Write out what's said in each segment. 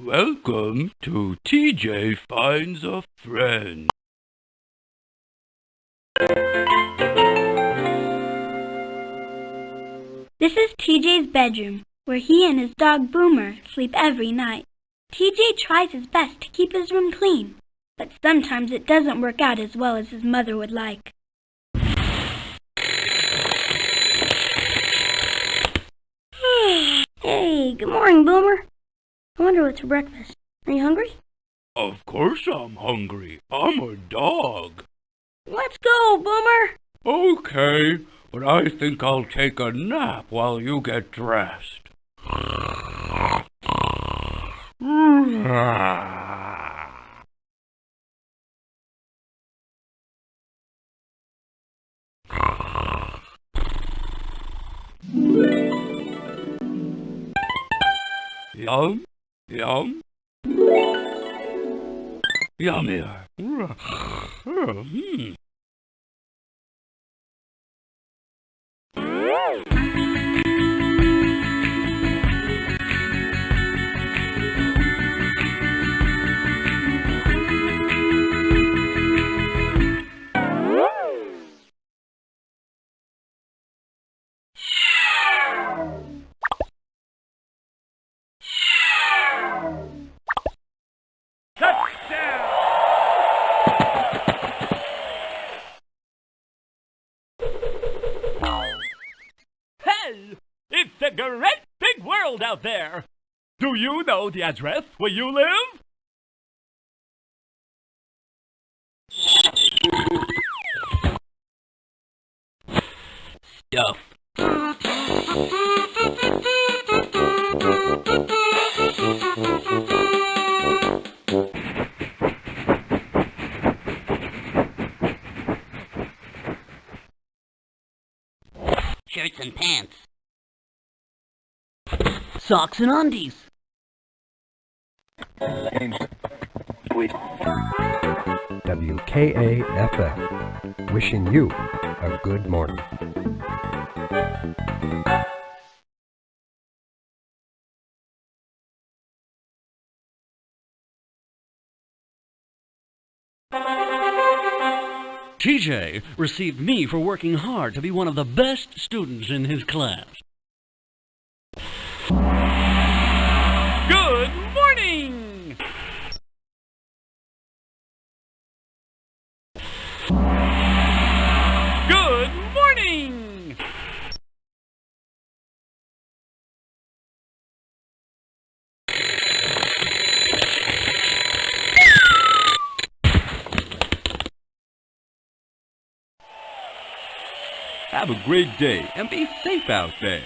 Welcome to TJ Finds a Friend. This is TJ's bedroom, where he and his dog Boomer sleep every night. TJ tries his best to keep his room clean, but sometimes it doesn't work out as well as his mother would like. Hey, good morning, Boomer. I wonder what's for breakfast. Are you hungry? Of course I'm hungry. I'm a dog. Let's go, Boomer. Okay, but I think I'll take a nap while you get dressed. Yum, yum. Yummier. It's a great big world out there. Do you know the address where you live? Stuff. Shirts and pants. Socks and undies. WKAFM, wishing you a good morning. TJ received me for working hard to be one of the best students in his class. Good morning! Good morning! Have a great day and be safe out there.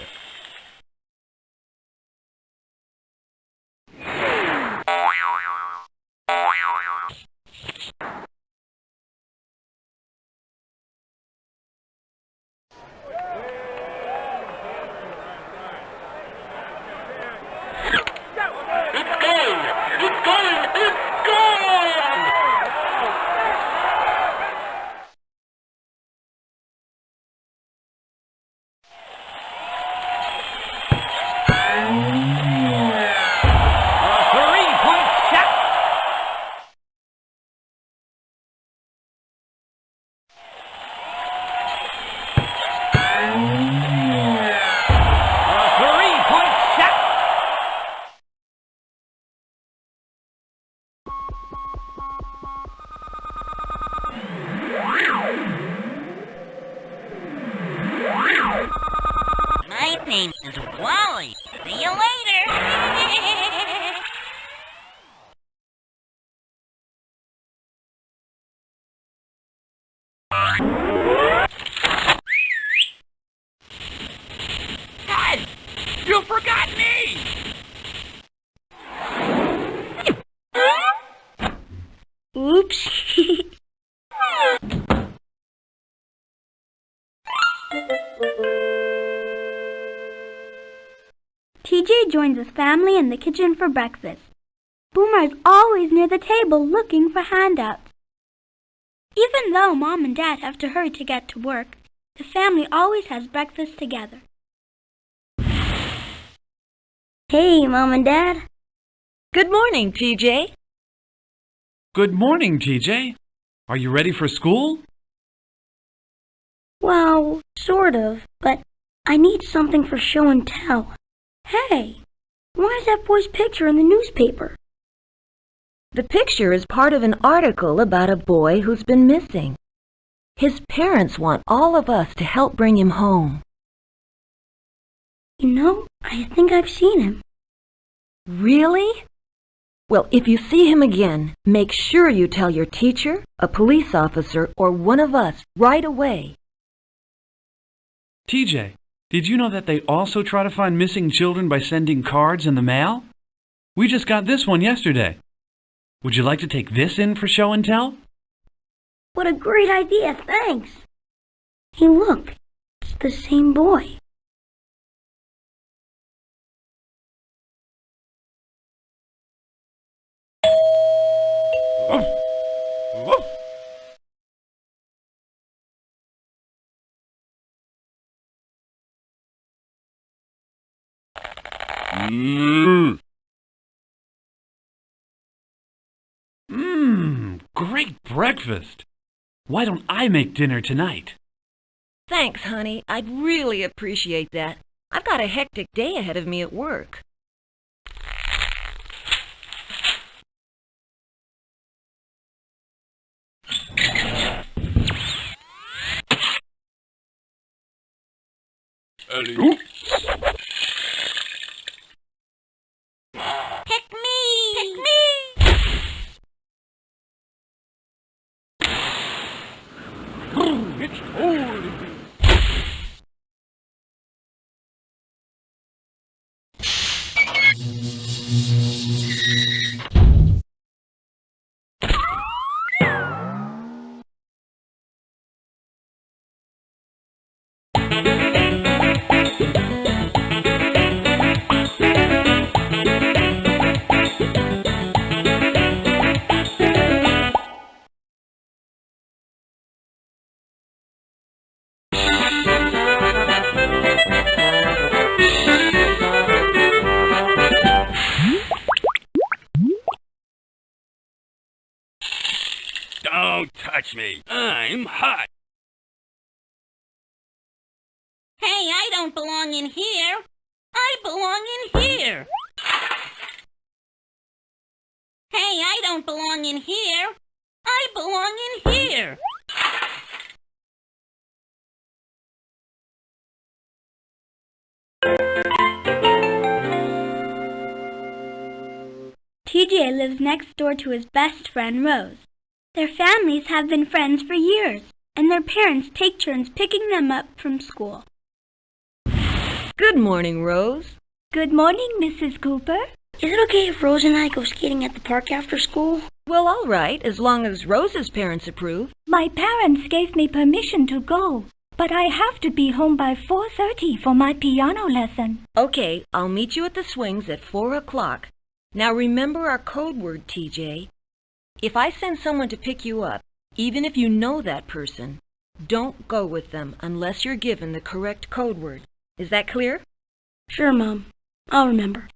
My name is Wally. See you later. You forgot me! Oops. TJ joins his family in the kitchen for breakfast. Boomer is always near the table looking for handouts. Even though Mom and Dad have to hurry to get to work, the family always has breakfast together. Hey, Mom and Dad. Good morning, TJ. Good morning, TJ. Are you ready for school? Well, sort of, but I need something for show and tell. Hey, why is that boy's picture in the newspaper? The picture is part of an article about a boy who's been missing. His parents want all of us to help bring him home. You know, I think I've seen him. Really? Well, if you see him again, make sure you tell your teacher, a police officer, or one of us right away. TJ, did you know that they also try to find missing children by sending cards in the mail? We just got this one yesterday. Would you like to take this in for show and tell? What a great idea, thanks. Hey, look, it's the same boy. Great breakfast. Why don't I make dinner tonight? Thanks, honey. I'd really appreciate that. I've got a hectic day ahead of me at work. Alley-oop. Pick me! Pick me! It's totally good. Don't touch me. I'm hot. Hey, I don't belong in here. I belong in here. Hey, I don't belong in here. I belong in here. TJ lives next door to his best friend, Rose. Their families have been friends for years, and their parents take turns picking them up from school. Good morning, Rose. Good morning, Mrs. Cooper. Is it okay if Rose and I go skating at the park after school? Well, all right, as long as Rose's parents approve. My parents gave me permission to go, but I have to be home by 4:30 for my piano lesson. Okay, I'll meet you at the swings at 4 o'clock. Now remember our code word, TJ. If I send someone to pick you up, even if you know that person, don't go with them unless you're given the correct code word. Is that clear? Sure, Mom. I'll remember.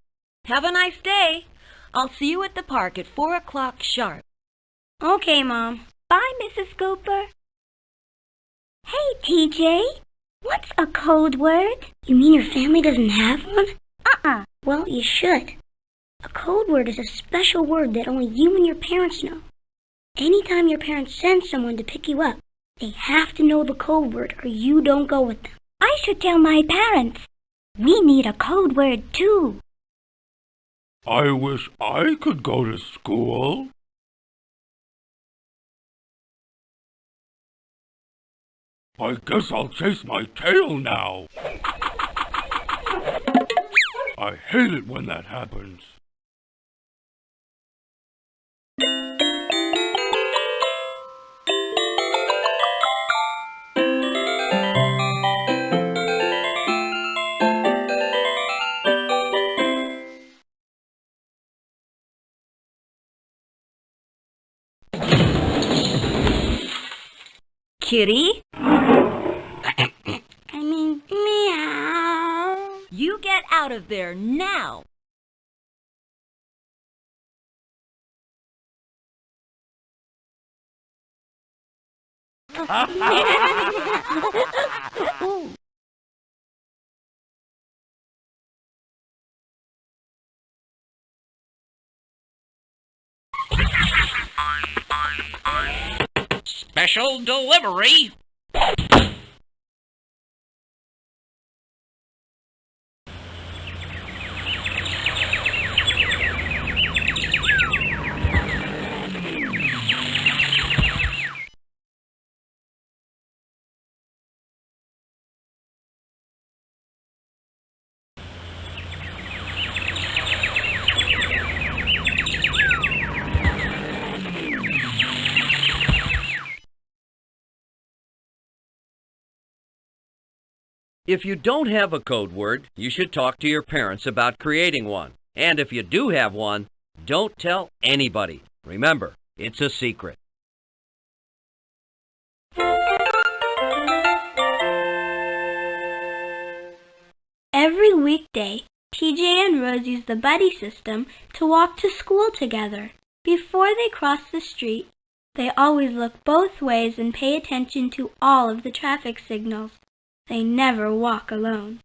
Have a nice day. I'll see you at the park at 4 o'clock sharp. Okay, Mom. Bye, Mrs. Cooper. Hey, TJ. What's a code word? You mean your family doesn't have one? Well, you should. A code word is a special word that only you and your parents know. Anytime your parents send someone to pick you up, they have to know the code word or you don't go with them. I should tell my parents. We need a code word too. I wish I could go to school. I guess I'll chase my tail now. I hate it when that happens. Kitty, I mean, meow. you get out of there now. Special delivery. If you don't have a code word, you should talk to your parents about creating one. And if you do have one, don't tell anybody. Remember, it's a secret. Every weekday, TJ and Rose use the buddy system to walk to school together. Before they cross the street, they always look both ways and pay attention to all of the traffic signals. They never walk alone.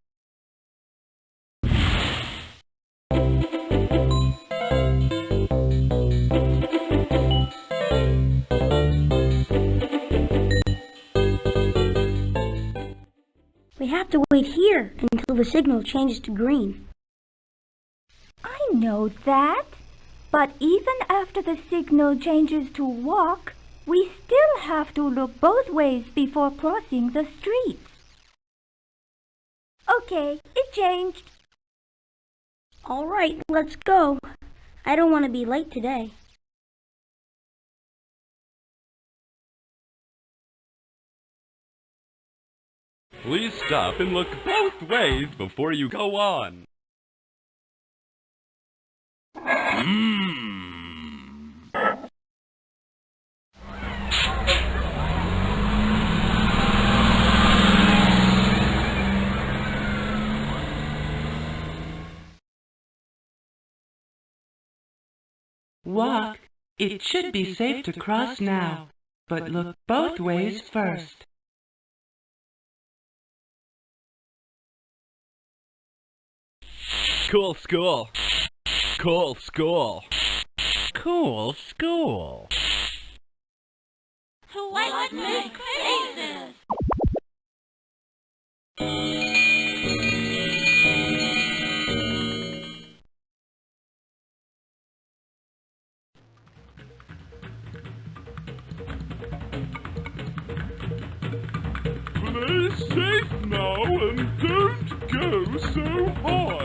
We have to wait here until the signal changes to green. I know that, but even after the signal changes to walk, we still have to look both ways before crossing the street. Okay, it changed. All right, let's go. I don't want to be late today. Please stop and look both ways before you go on. Walk. It should be safe to cross now, but look both ways first. Cool school. Cool school. Cool school. Let's make faces. Play safe now and don't go so high.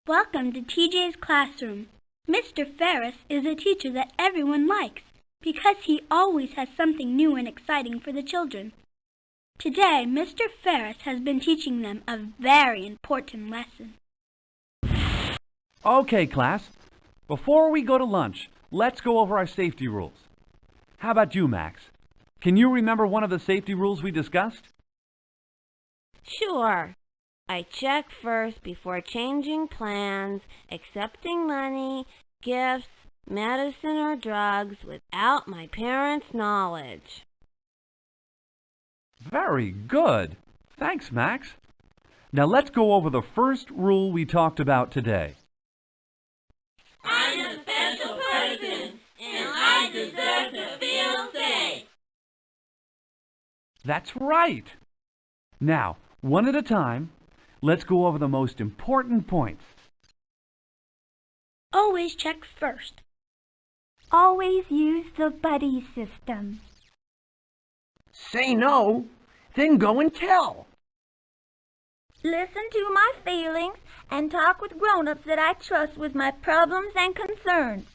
Welcome to TJ's classroom. Mr. Ferris is a teacher that everyone likes because he always has something new and exciting for the children. Today, Mr. Ferris has been teaching them a very important lesson. Okay, class. Before we go to lunch, let's go over our safety rules. How about you, Max? Can you remember one of the safety rules we discussed? Sure. I check first before changing plans, accepting money, gifts, medicine, or drugs without my parents' knowledge. Very good. Thanks, Max. Now let's go over the first rule we talked about today. I'm a special person, and I deserve to feel safe. That's right. Now, one at a time, let's go over the most important points. Always check first. Always use the buddy system. Say no, then go and tell. Listen to my feelings and talk with grown-ups that I trust with my problems and concerns,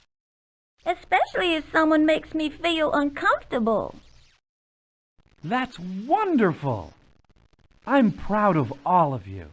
especially if someone makes me feel uncomfortable. That's wonderful. I'm proud of all of you.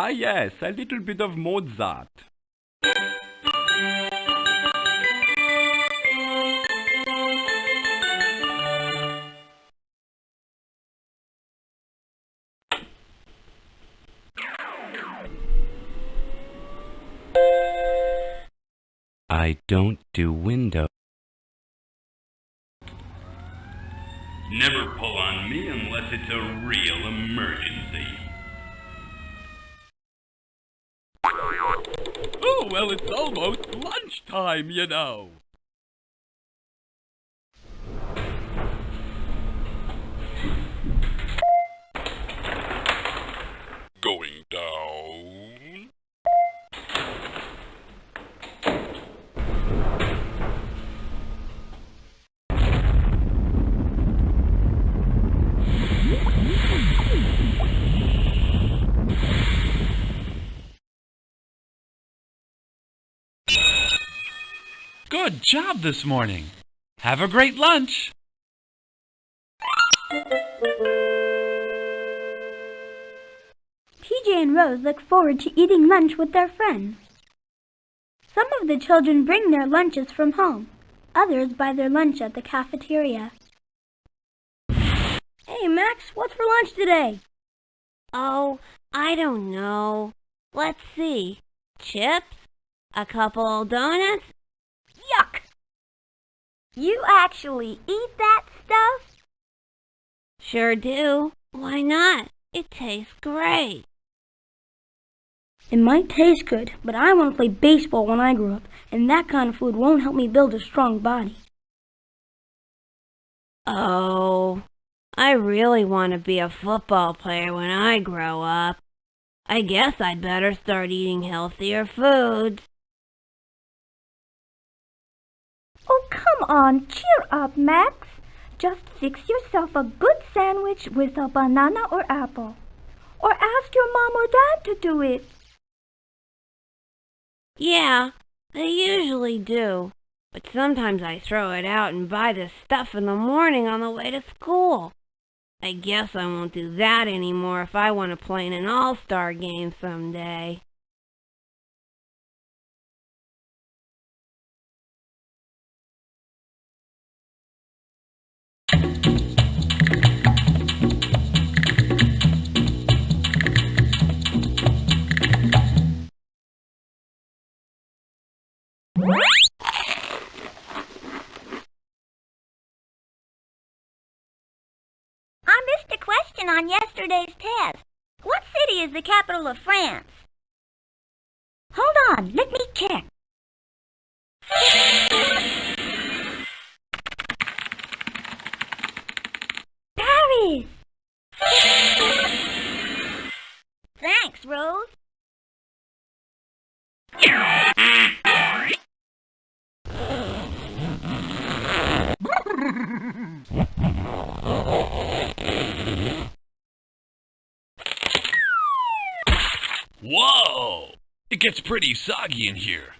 Ah yes, a little bit of Mozart. I don't do windows. Never pull on me unless it's a real emergency. Oh, well, it's almost lunchtime, you know. Going down. Good job this morning. Have a great lunch. TJ and Rose look forward to eating lunch with their friends. Some of the children bring their lunches from home. Others buy their lunch at the cafeteria. Hey, Max, what's for lunch today? Oh, I don't know. Let's see. Chips? A couple donuts? Yuck! You actually eat that stuff? Sure do. Why not? It tastes great. It might taste good, but I want to play baseball when I grow up, and that kind of food won't help me build a strong body. Oh, I really want to be a football player when I grow up. I guess I'd better start eating healthier foods. Oh, come on, cheer up, Max. Just fix yourself a good sandwich with a banana or apple. Or ask your mom or dad to do it. Yeah, I usually do. But sometimes I throw it out and buy the stuff in the morning on the way to school. I guess I won't do that anymore if I want to play in an all-star game someday. I missed a question on yesterday's test. What city is the capital of France? Hold on, let me check. Paris! Thanks, Rose. It gets pretty soggy in here.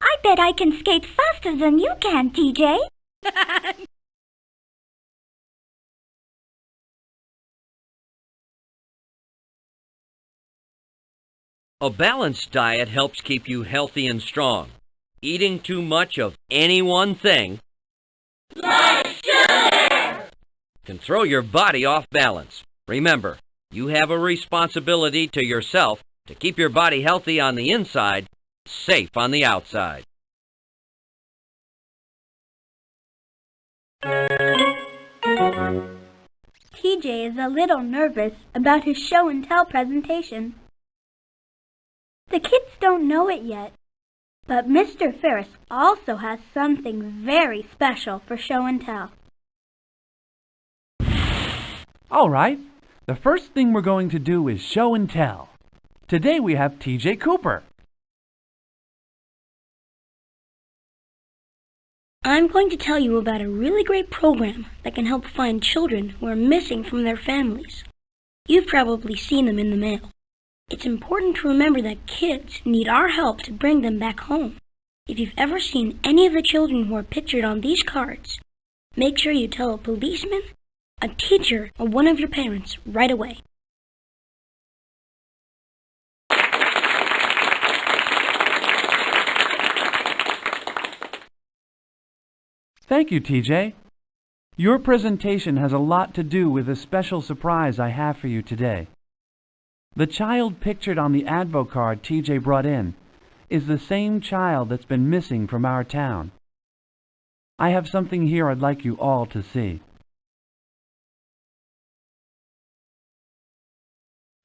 I bet I can skate faster than you can, TJ. A balanced diet helps keep you healthy and strong. Eating too much of any one thing Like sugar! can throw your body off balance. Remember, you have a responsibility to yourself to keep your body healthy on the inside, safe on the outside. TJ is a little nervous about his show and tell presentation. The kids don't know it yet, but Mr. Ferris also has something very special for show and tell. All right, the first thing we're going to do is show and tell. Today we have TJ Cooper. I'm going to tell you about a really great program that can help find children who are missing from their families. You've probably seen them in the mail. It's important to remember that kids need our help to bring them back home. If you've ever seen any of the children who are pictured on these cards, make sure you tell a policeman, a teacher, or one of your parents right away. Thank you, TJ. Your presentation has a lot to do with a special surprise I have for you today. The child pictured on the advo card TJ brought in is the same child that's been missing from our town. I have something here I'd like you all to see.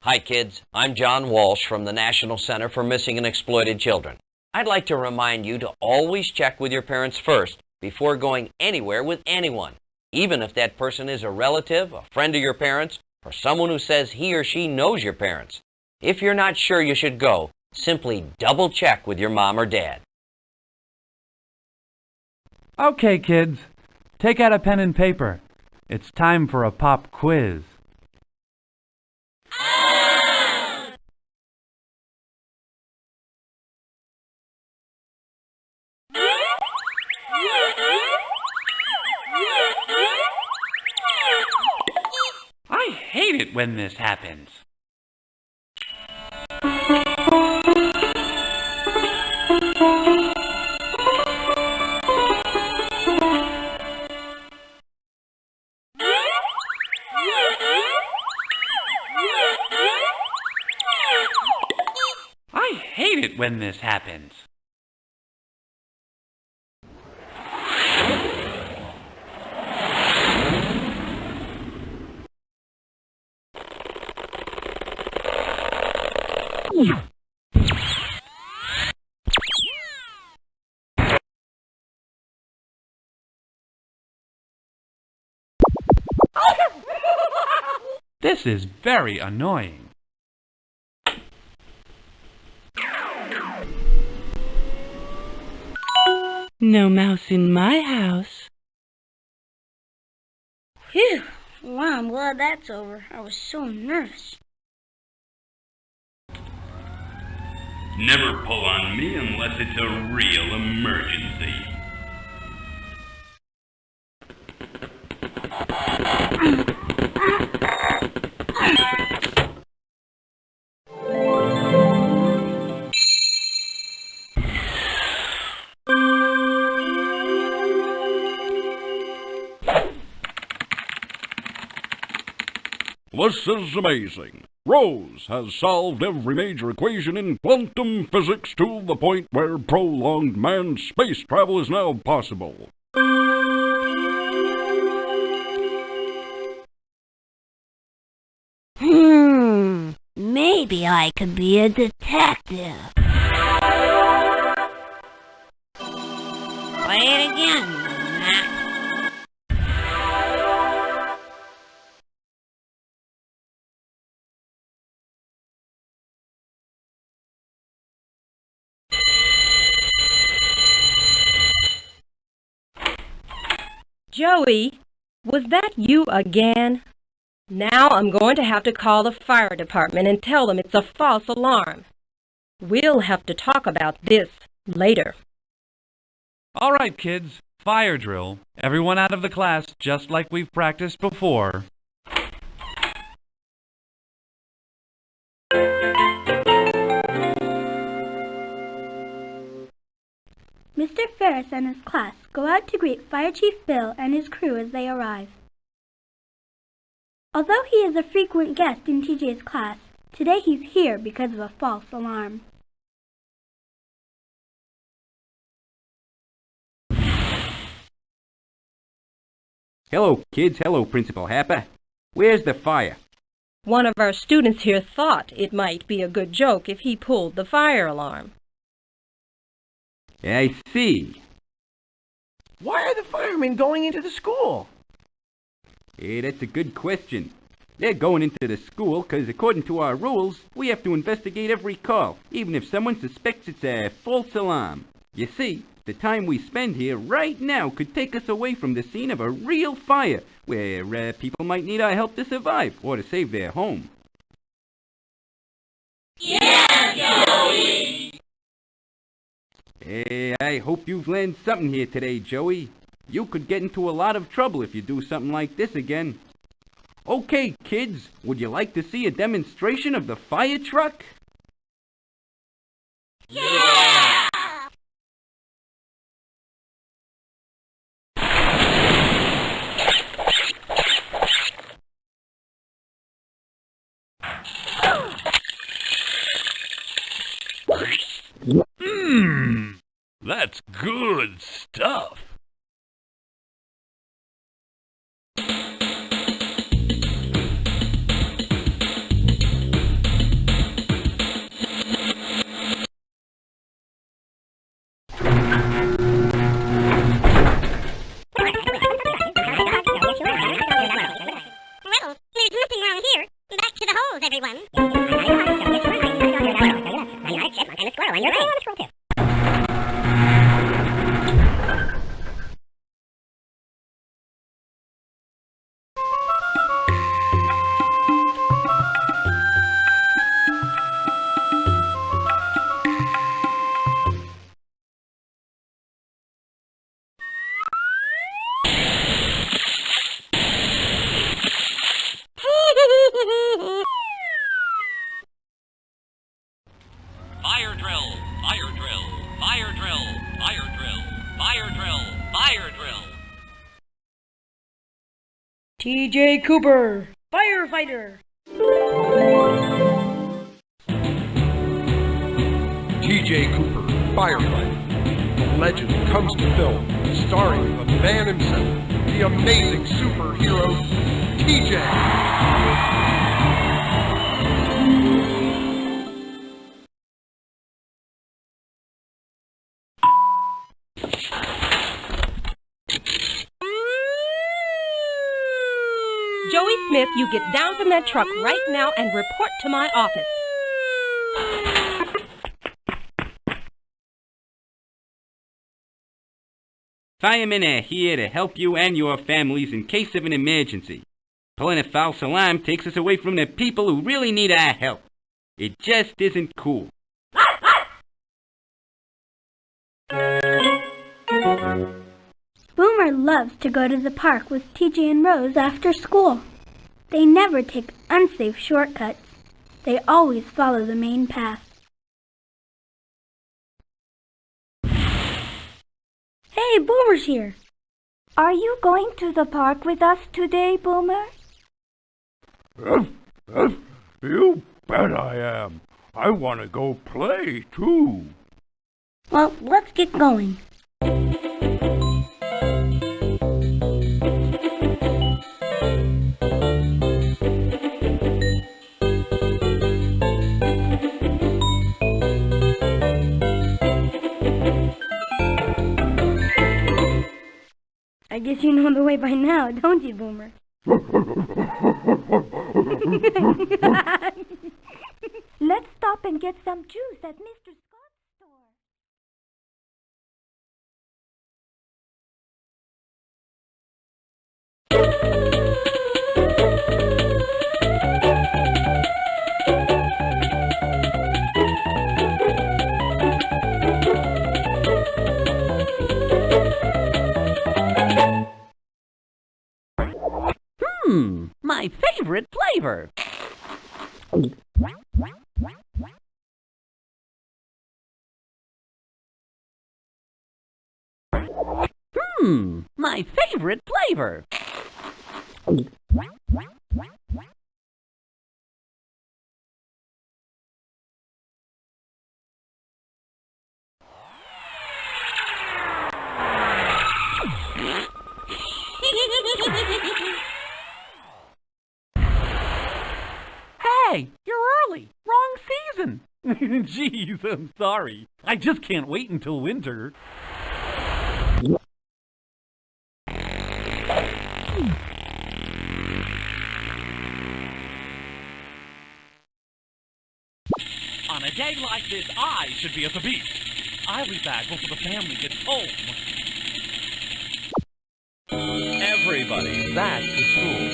Hi kids, I'm John Walsh from the National Center for Missing and Exploited Children. I'd like to remind you to always check with your parents first before going anywhere with anyone, even if that person is a relative, a friend of your parents, or someone who says he or she knows your parents. If you're not sure you should go, simply double check with your mom or dad. Okay, kids, take out a pen and paper. It's time for a pop quiz. I hate it when this happens. I hate it when this happens. This is very annoying. No mouse in my house. Phew! Wow, I'm glad that's over. I was so nervous. Never pull on me unless it's a real emergency. This is amazing. Rose has solved every major equation in quantum physics to the point where prolonged manned space travel is now possible. Maybe I could be a detective. Play it again, Mac. Joey, was that you again? Now I'm going to have to call the fire department and tell them it's a false alarm. We'll have to talk about this later. All right, kids. Fire drill. Everyone out of the class, just like we've practiced before. Mr. Ferris and his class go out to greet Fire Chief Bill and his crew as they arrive. Although he is a frequent guest in TJ's class, today he's here because of a false alarm. Hello, kids. Hello, Principal Happer. Where's the fire? One of our students here thought it might be a good joke if he pulled the fire alarm. I see. Why are the firemen going into the school? Hey, that's a good question. They're going into the school because, according to our rules, we have to investigate every call, even if someone suspects it's a false alarm. You see, the time we spend here right now could take us away from the scene of a real fire, where people might need our help to survive or to save their home. Yeah, Joey! Hey, I hope you've learned something here today, Joey. You could get into a lot of trouble if you do something like this again. Okay, kids, would you like to see a demonstration of the fire truck? Yeah! That's good stuff. Well, there's nothing wrong here. Back to the holes, everyone. Chipmunk and a squirrel, and you're right on the squirrel too. Fire drill, fire drill, fire drill, fire drill, fire drill, fire drill. TJ Cooper, firefighter. TJ Cooper, firefighter. The legend comes to film, starring the man himself, the amazing superhero, TJ. Joey Smith, you get down from that truck right now and report to my office. Firemen are here to help you and your families in case of an emergency. Pulling a false alarm takes us away from the people who really need our help. It just isn't cool. Boomer loves to go to the park with TJ and Rose after school. They never take unsafe shortcuts. They always follow the main path. Hey, Boomer's here. Are you going to the park with us today, Boomer? You bet I am. I want to go play, too. Well, let's get going. guess you know the way by now, don't you, Boomer? Let's stop and get some juice at Mr. Scott's store. My favorite flavor. My favorite flavor. Hey, you're early. Wrong season. Jeez, I'm sorry. I just can't wait until winter. On a day like this, I should be at the beach. I'll be back before the family gets home. Everybody's back to school.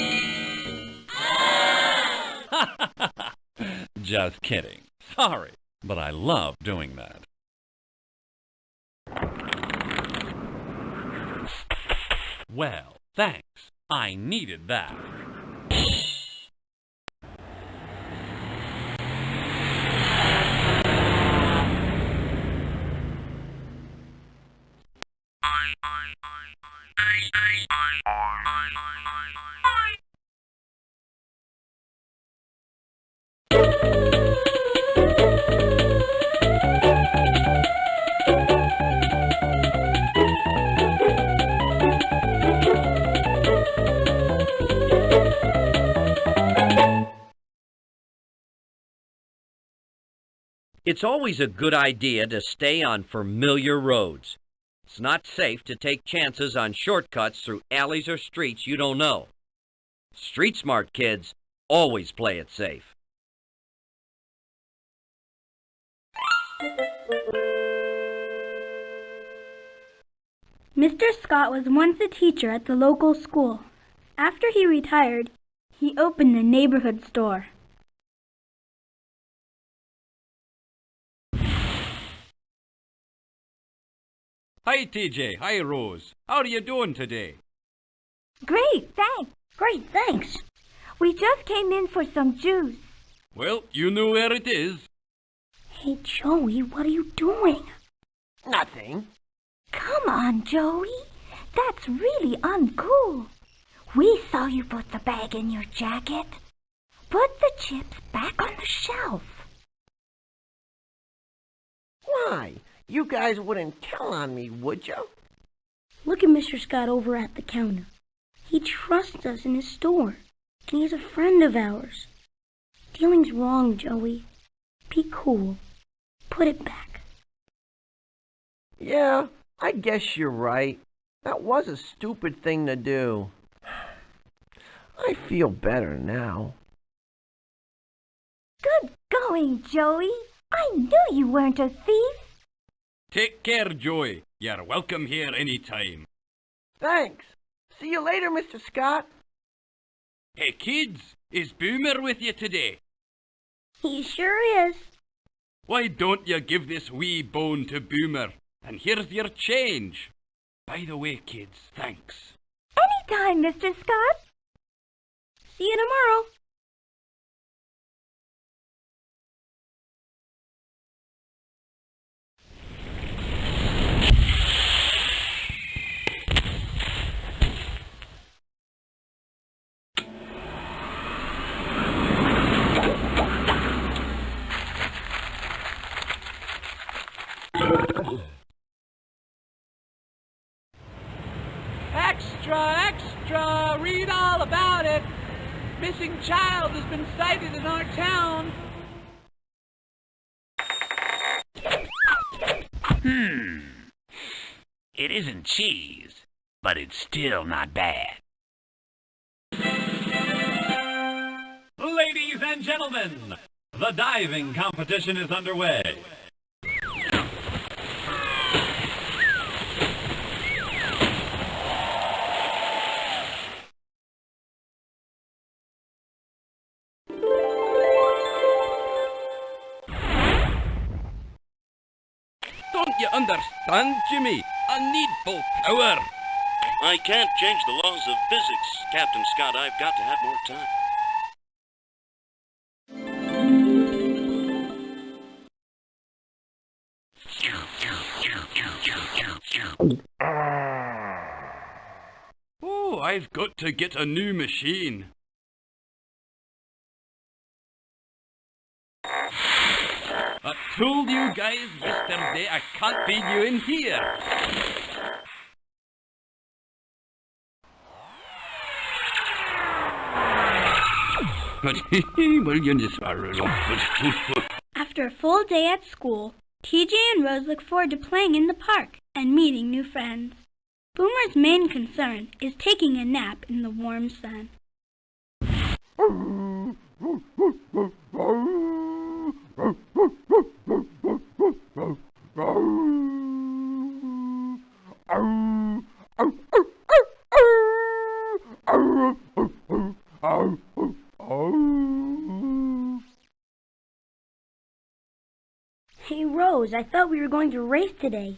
Just kidding. Sorry, but I love doing that. Well, thanks. I needed that. It's always a good idea to stay on familiar roads. It's not safe to take chances on shortcuts through alleys or streets you don't know. Street smart kids always play it safe. Mr. Scott was once a teacher at the local school. After he retired, he opened a neighborhood store. Hi, TJ. Hi, Rose. How are you doing today? Great, thanks. We just came in for some juice. Well, you know where it is. Hey, Joey, what are you doing? Nothing. Come on, Joey. That's really uncool. We saw you put the bag in your jacket. Put the chips back on the shelf. Why? You guys wouldn't tell on me, would you? Look at Mr. Scott over at the counter. He trusts us in his store, and he's a friend of ours. Dealing's wrong, Joey. Be cool. Put it back. Yeah, I guess you're right. That was a stupid thing to do. I feel better now. Good going, Joey. I knew you weren't a thief. Take care, Joey. You're welcome here any time. Thanks. See you later, Mr. Scott. Hey, kids, is Boomer with you today? He sure is. Why don't you give this wee bone to Boomer? And here's your change. By the way, kids, thanks. Anytime, Mr. Scott. See you tomorrow. Extra! Read all about it! Missing child has been sighted in our town. It isn't cheese, but it's still not bad. Ladies and gentlemen, the diving competition is underway. Don't you understand, Jimmy? I need full power. I can't change the laws of physics, Captain Scott. I've got to have more time. Oh, I've got to get a new machine. I told you guys yesterday I can't feed you in here. After a full day at school, TJ and Rose look forward to playing in the park and meeting new friends. Boomer's main concern is taking a nap in the warm sun. Hey, Rose, I thought we were going to race today.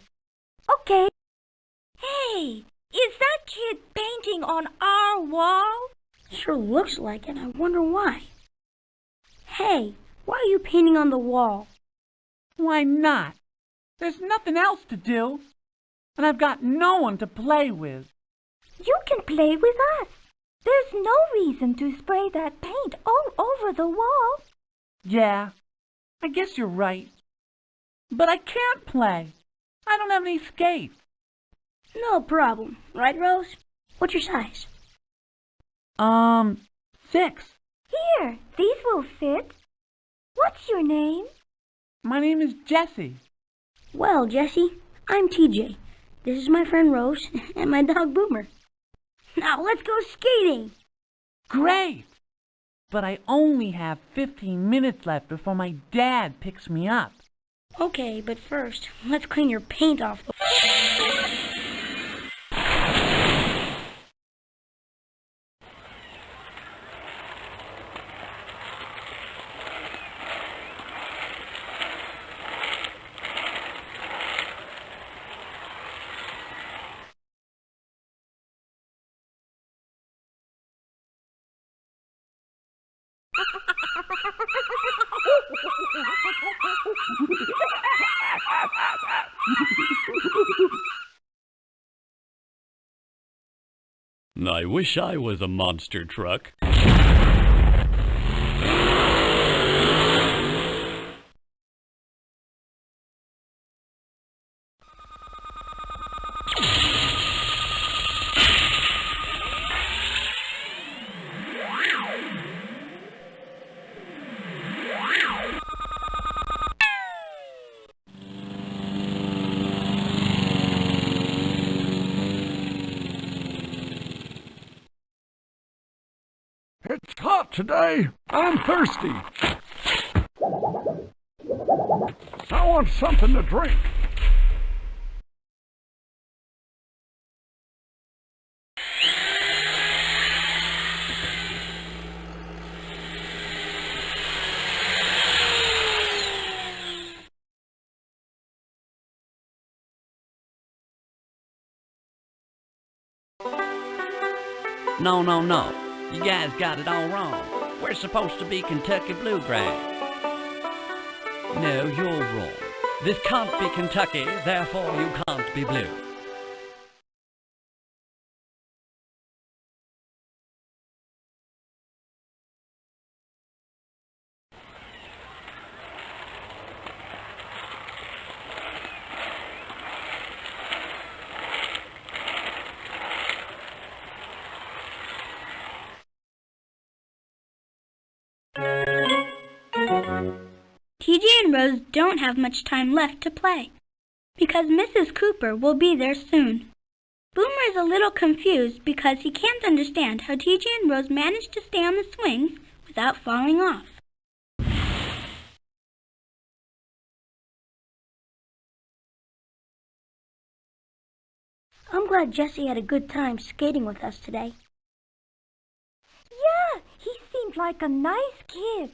Okay. Hey, is that kid painting on our wall? Sure looks like it. I wonder why. Hey, why are you painting on the wall? Why not? There's nothing else to do. And I've got no one to play with. You can play with us. There's no reason to spray that paint all over the wall. Yeah, I guess you're right. But I can't play. I don't have any skates. No problem. Right, Rose? What's your size? 6. Here, these will fit. What's your name? My name is Jessie. Well, Jessie, I'm TJ. This is my friend Rose and my dog Boomer. Now let's go skating. Great! But I only have 15 minutes left before my dad picks me up. Okay, but first, let's clean your paint off the... I wish I was a monster truck. It's hot today. I'm thirsty. I want something to drink. No. You guys got it all wrong. We're supposed to be Kentucky Bluegrass. No, you're wrong. This can't be Kentucky, therefore you can't be blue. TJ and Rose don't have much time left to play, because Mrs. Cooper will be there soon. Boomer is a little confused because he can't understand how TJ and Rose managed to stay on the swings without falling off. I'm glad Jesse had a good time skating with us today. Yeah, he seemed like a nice kid.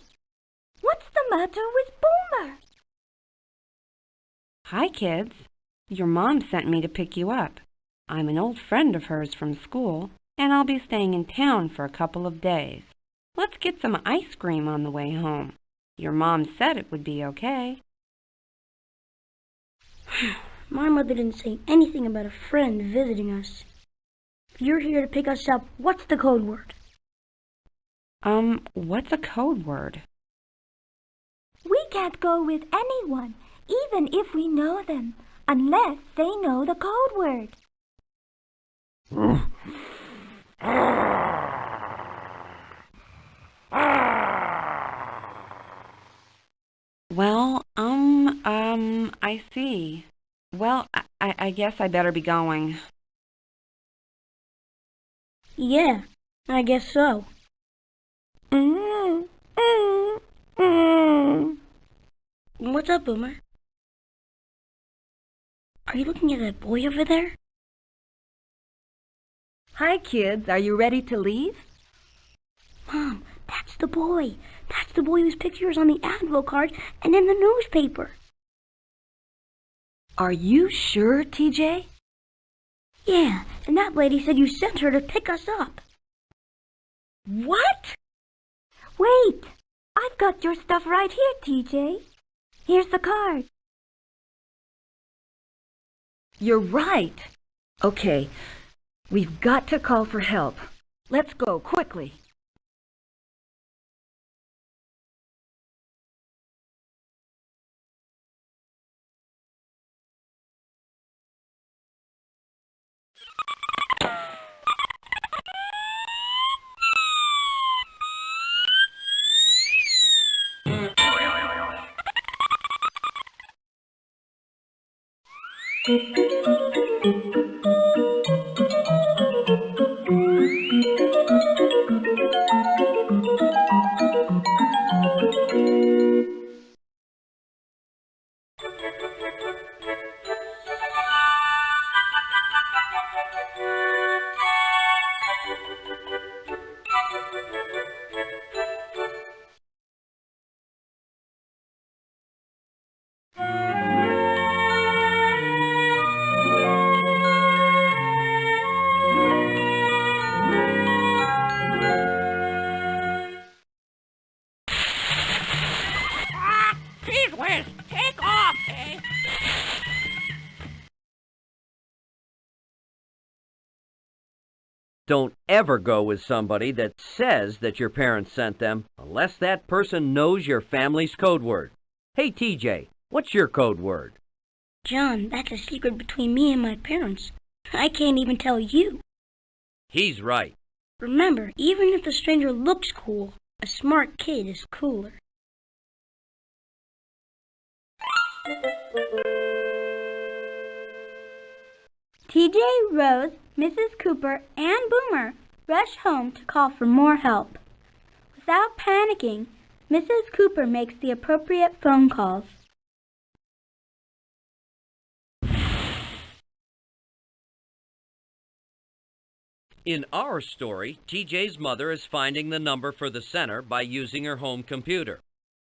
What's the matter with Boomer? Hi, kids. Your mom sent me to pick you up. I'm an old friend of hers from school, and I'll be staying in town for a couple of days. Let's get some ice cream on the way home. Your mom said it would be okay. My mother didn't say anything about a friend visiting us. If you're here to pick us up, what's the code word? What's a code word? We can't go with anyone, even if we know them, unless they know the code word. Well, I see. Well, I guess I better be going. Yeah, I guess so. What's up, Boomer? Are you looking at that boy over there? Hi, kids. Are you ready to leave? Mom, that's the boy. That's the boy whose picture is on the advo card and in the newspaper. Are you sure, TJ? Yeah, and that lady said you sent her to pick us up. What? Wait, I've got your stuff right here, TJ. Here's the card. You're right. Okay, we've got to call for help. Let's go, quickly. Take off, eh? Don't ever go with somebody that says that your parents sent them unless that person knows your family's code word. Hey, TJ, what's your code word? John, that's a secret between me and my parents. I can't even tell you. He's right. Remember, even if the stranger looks cool, a smart kid is cooler. TJ, Rose, Mrs. Cooper, and Boomer rush home to call for more help. Without panicking, Mrs. Cooper makes the appropriate phone calls. In our story, TJ's mother is finding the number for the center by using her home computer.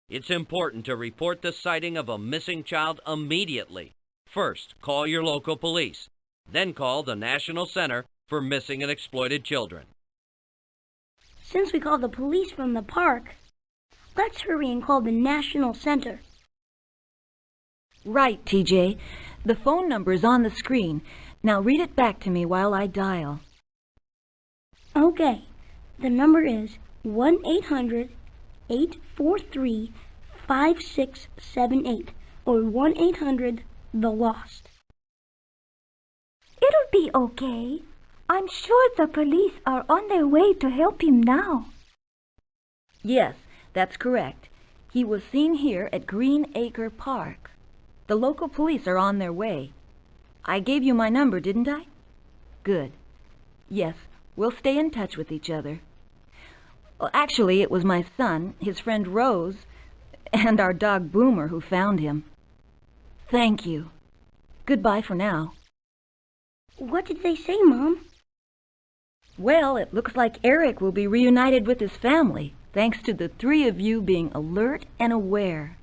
It's important to report the sighting of a missing child immediately. First, call your local police. Then call the National Center for Missing and Exploited Children. Since we called the police from the park, let's hurry and call the National Center. Right, TJ. The phone number is on the screen. Now read it back to me while I dial. Okay, the number is 1-800-843-5678 or 1-800-THE-LOST. It'll be okay. I'm sure the police are on their way to help him now. Yes, that's correct. He was seen here at Green Acre Park. The local police are on their way. I gave you my number, didn't I? Good. Yes, we'll stay in touch with each other. Well, actually, it was my son, his friend Rose, and our dog Boomer who found him. Thank you. Goodbye for now. What did they say, Mom? Well, it looks like Eric will be reunited with his family, thanks to the three of you being alert and aware.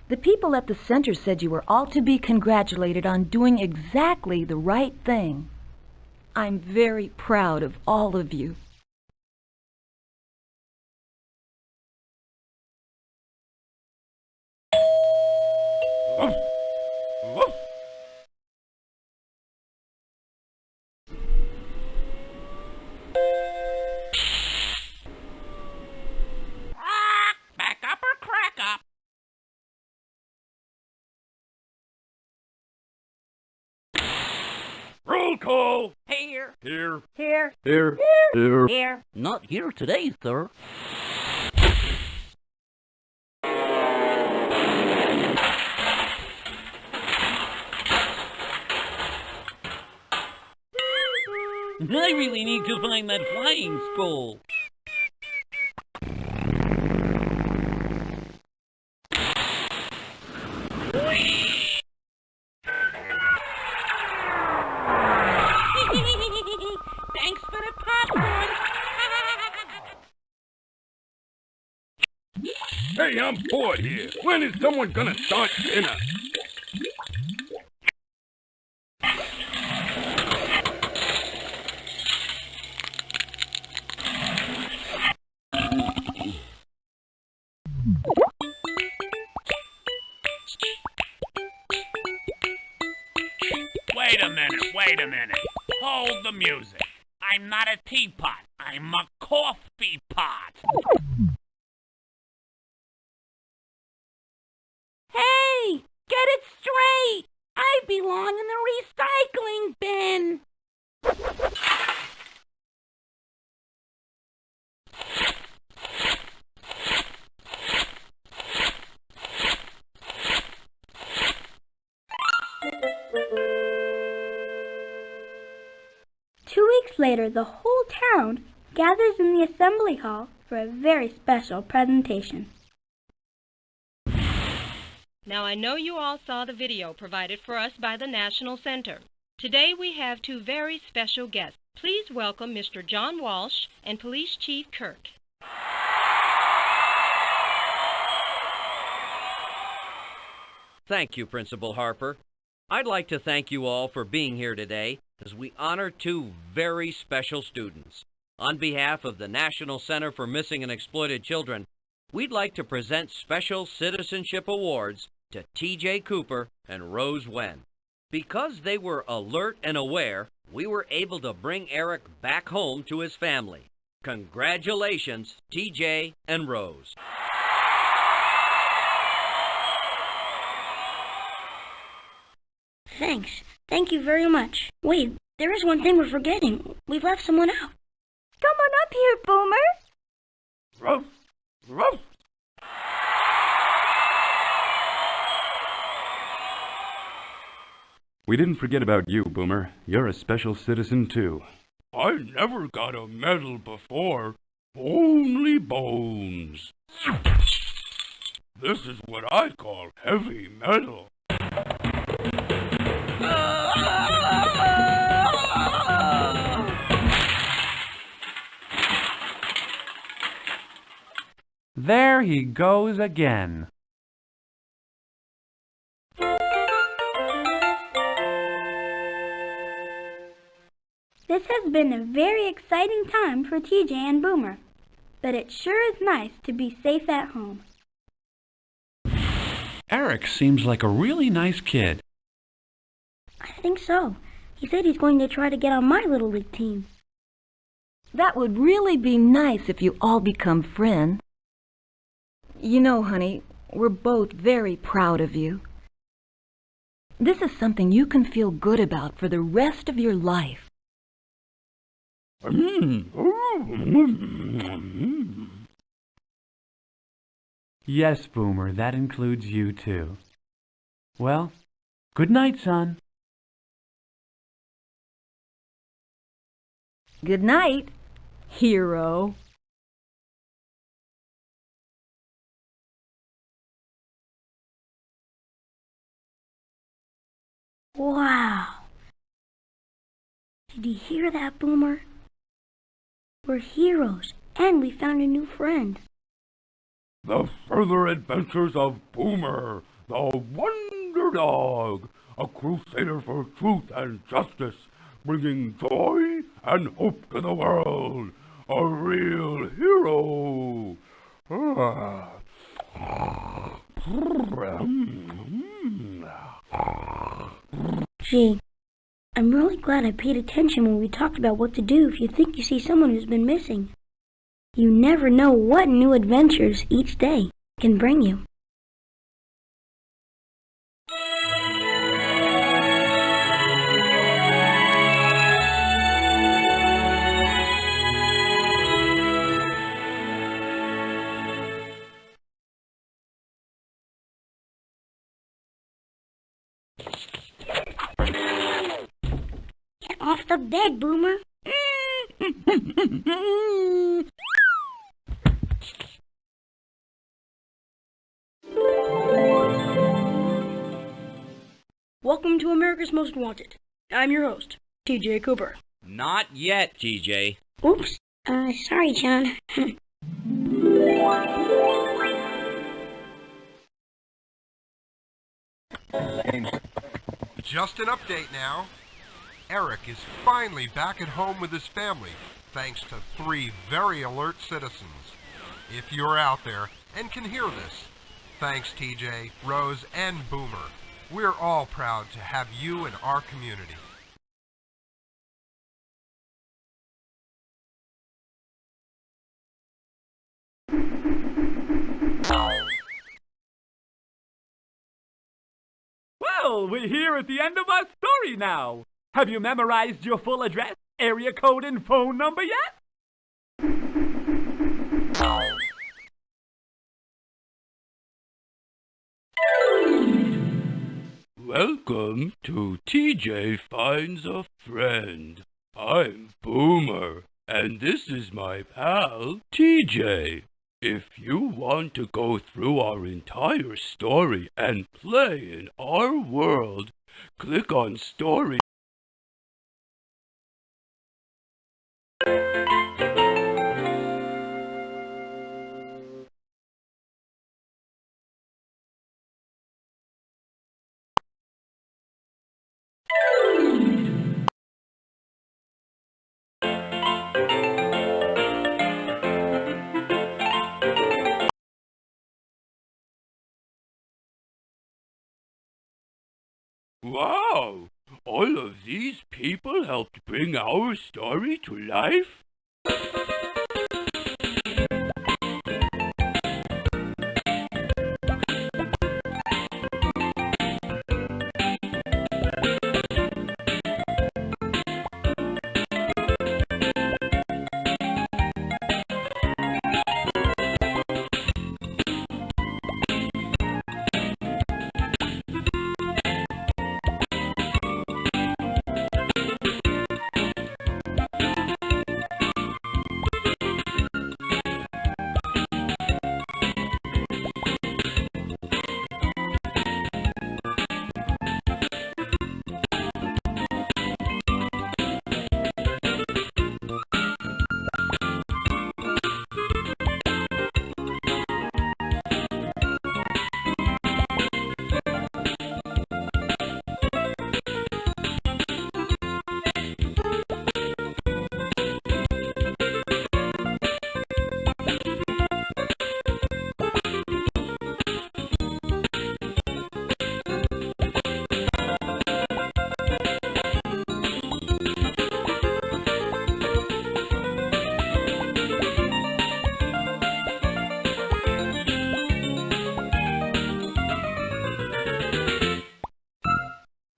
The people at the center said you were all to be congratulated on doing exactly the right thing. I'm very proud of all of you. Back up or crack up. Roll call. Here. Here. Here. Here. Here. Here. Not here today, sir. I really need to find that flying skull. Thanks for the popcorn. Hey, I'm bored here. When is someone gonna start dinner? Wait a minute. Hold the music. I'm not a teapot. I'm a coffee pot. Hey, get it straight. I belong in the recycling bin. Later, the whole town gathers in the assembly hall for a very special presentation. Now, I know you all saw the video provided for us by the National Center. Today we have two very special guests. Please welcome Mr. John Walsh and Police Chief Kirk. Thank you, Principal Harper. I'd like to thank you all for being here today as we honor two very special students. On behalf of the National Center for Missing and Exploited Children, we'd like to present special Citizenship Awards to T.J. Cooper and Rose Wen. Because they were alert and aware, we were able to bring Eric back home to his family. Congratulations, T.J. and Rose. Thanks. Thank you very much. Wait, there is one thing we're forgetting. We've left someone out. Come on up here, Boomer. Ruff, ruff. We didn't forget about you, Boomer. You're a special citizen, too. I never got a medal before. Only bones. This is what I call heavy metal. There he goes again. This has been a very exciting time for TJ and Boomer, but it sure is nice to be safe at home. Eric seems like a really nice kid. I think so. He said he's going to try to get on my Little League team. That would really be nice if you all become friends. You know, honey, we're both very proud of you. This is something you can feel good about for the rest of your life. Yes, Boomer, that includes you too. Well, good night, son. Good night, hero. Wow. Did you hear that, Boomer? We're heroes, and we found a new friend. The Further Adventures of Boomer, the Wonder Dog, a crusader for truth and justice, bringing joy and hope to the world. A real hero. Gee, I'm really glad I paid attention when we talked about what to do if you think you see someone who's been missing. You never know what new adventures each day can bring you. Get off the bed, Boomer. Welcome to America's Most Wanted. I'm your host, TJ Cooper. Not yet, TJ. Oops. Sorry, John. Just an update now. Eric is finally back at home with his family, thanks to 3 very alert citizens. If you're out there and can hear this, thanks TJ, Rose, and Boomer. We're all proud to have you in our community. Well, we're here at the end of our story now. Have you memorized your full address, area code, and phone number yet? Welcome to TJ Finds a Friend. I'm Boomer, and this is my pal, TJ. If you want to go through our entire story and play in our world, click on Story. Wow! All of these people helped bring our story to life?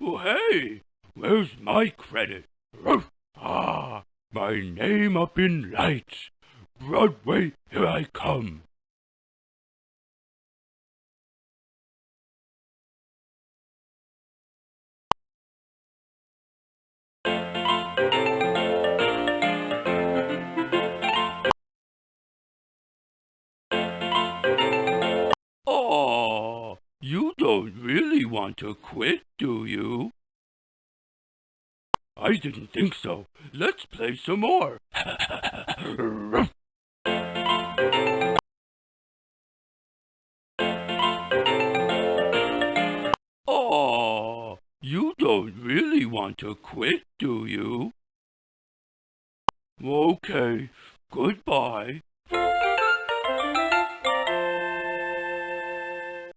Oh, hey, where's my credit? Ah, my name up in lights. Broadway, here I come. want to quit, do you? I didn't think so. Let's play some more. Oh, you don't really want to quit, do you? Okay, goodbye.